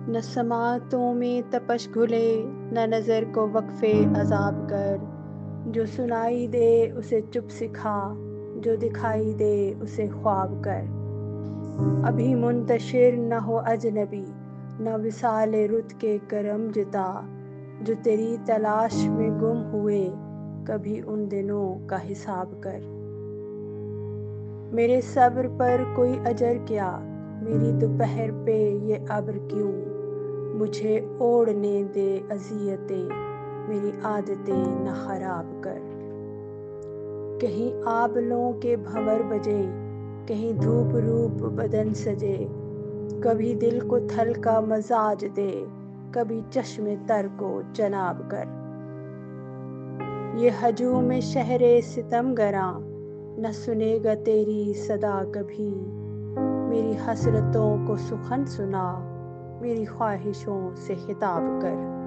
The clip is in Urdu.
نہ سماعتوں میں تپش گھلے، نہ نظر کو وقفے عذاب کر۔ جو سنائی دے اسے چپ سکھا، جو دکھائی دے اسے خواب کر۔ ابھی منتشر نہ ہو اجنبی، نہ وصال رت کے کرم جتا۔ جو تیری تلاش میں گم ہوئے، کبھی ان دنوں کا حساب کر۔ میرے صبر پر کوئی اجر کیا، میری دوپہر پہ یہ ابر کیوں؟ مجھے اوڑھنے دے اذیتیں، میری عادتیں نہ خراب کر۔ کہیں آبلوں کے بھنور بجے، کہیں دھوپ روپ بدن سجے۔ کبھی دل کو تھل کا مزاج دے، کبھی چشم تر کو چناب کر۔ یہ ہجوم شہر ستم گراں، نہ سنے گا تیری صدا کبھی۔ میری حسرتوں کو سخن سنا، میری خواہشوں سے خطاب کر۔